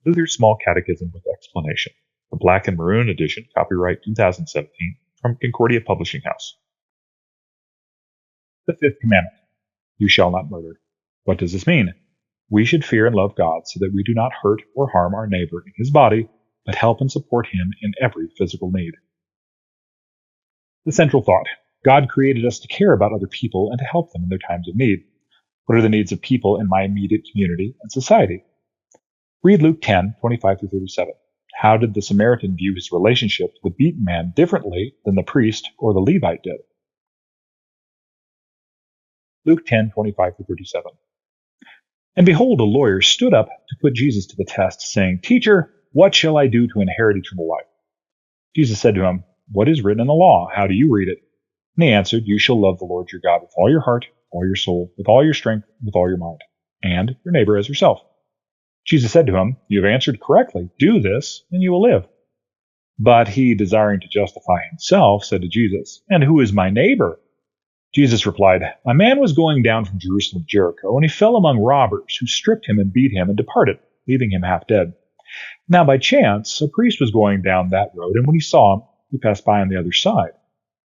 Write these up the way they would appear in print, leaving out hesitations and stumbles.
Luther's Small Catechism with Explanation, the Black and Maroon edition, copyright 2017, from Concordia Publishing House. The Fifth Commandment, you shall not murder. What does this mean? We should fear and love God so that we do not hurt or harm our neighbor in his body, but help and support him in every physical need. The central thought, God created us to care about other people and to help them in their times of need. What are the needs of people in my immediate community and society? Read Luke 10, 25-37. How did the Samaritan view his relationship to the beaten man differently than the priest or the Levite did? Luke 10, 25-37. And behold, a lawyer stood up to put Jesus to the test, saying, Teacher, what shall I do to inherit eternal life? Jesus said to him, What is written in the law? How do you read it? And he answered, You shall love the Lord your God with all your heart, with all your soul, with all your strength, with all your mind, and your neighbor as yourself. Jesus said to him, You have answered correctly. Do this, and you will live. But he, desiring to justify himself, said to Jesus, And who is my neighbor? Jesus replied, A man was going down from Jerusalem to Jericho, and he fell among robbers, who stripped him and beat him and departed, leaving him half dead. Now by chance, a priest was going down that road, and when he saw him, he passed by on the other side.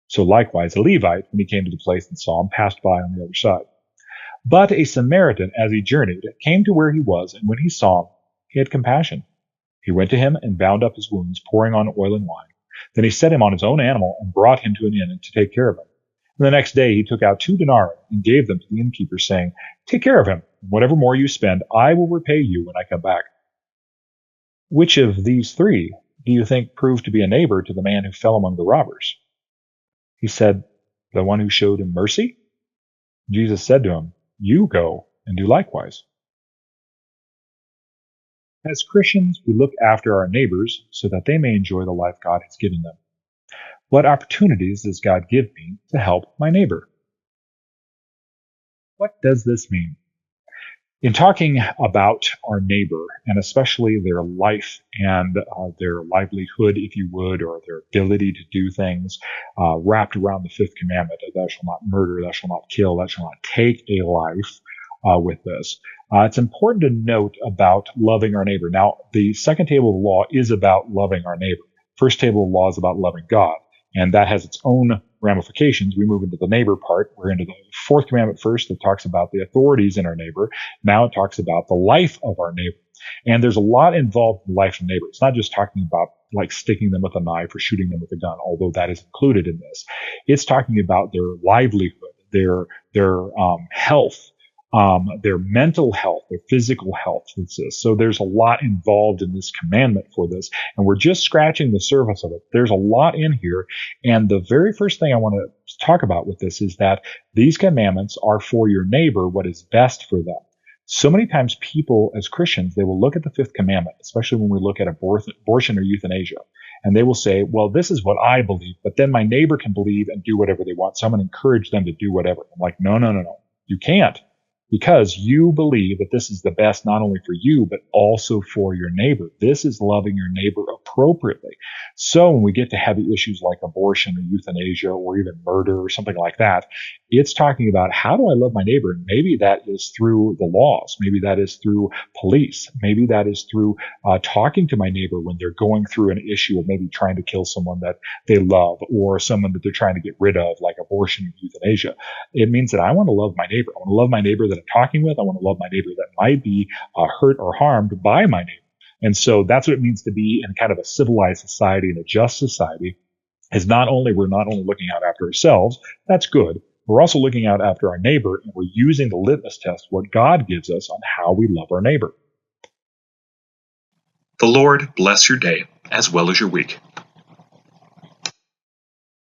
So likewise a Levite, when he came to the place and saw him, passed by on the other side. But a Samaritan, as he journeyed, came to where he was, and when he saw him, he had compassion. He went to him and bound up his wounds, pouring on oil and wine. Then he set him on his own animal and brought him to an inn to take care of him. And the next day he took out 2 denarii and gave them to the innkeeper, saying, Take care of him. Whatever more you spend, I will repay you when I come back. Which of these 3 do you think proved to be a neighbor to the man who fell among the robbers? He said, The one who showed him mercy? Jesus said to him, You go and do likewise. As Christians, we look after our neighbors so that they may enjoy the life God has given them. What opportunities does God give me to help my neighbor? What does this mean? In talking about our neighbor, and especially their life and their livelihood, if you would, or their ability to do things wrapped around the 5th commandment, thou shalt not murder, thou shalt not kill, thou shalt not take a life with this. It's important to note about loving our neighbor. Now, the second table of the law is about loving our neighbor. First table of the law is about loving God. And that has its own ramifications. We move into the neighbor part. We're into the 4th commandment first that talks about the authorities in our neighbor. Now it talks about the life of our neighbor. And there's a lot involved in the life of the neighbor. It's not just talking about like sticking them with a knife or shooting them with a gun, although that is included in this. It's talking about their livelihood, their health, their mental health, their physical health. So there's a lot involved in this commandment for this, and we're just scratching the surface of it. There's a lot in here, and the very first thing I want to talk about with this is that these commandments are for your neighbor, what is best for them. So many times people, as Christians, they will look at the 5th commandment, especially when we look at abortion or euthanasia, and they will say, well, this is what I believe, but then my neighbor can believe and do whatever they want, so I'm going to encourage them to do whatever. I'm like, no. You can't. Because you believe that this is the best not only for you, but also for your neighbor. This is loving your neighbor appropriately. So when we get to heavy issues like abortion or euthanasia or even murder or something like that, it's talking about how do I love my neighbor? And maybe that is through the laws. Maybe that is through police. Maybe that is through talking to my neighbor when they're going through an issue of maybe trying to kill someone that they love or someone that they're trying to get rid of, like abortion or euthanasia. It means that I want to love my neighbor. I want to love my neighbor that I'm talking with. I want to love my neighbor that might be hurt or harmed by my neighbor. And so that's what it means to be in kind of a civilized society and a just society, is we're not only looking out after ourselves, that's good. We're also looking out after our neighbor, and we're using the litmus test, what God gives us on how we love our neighbor. The Lord bless your day as well as your week.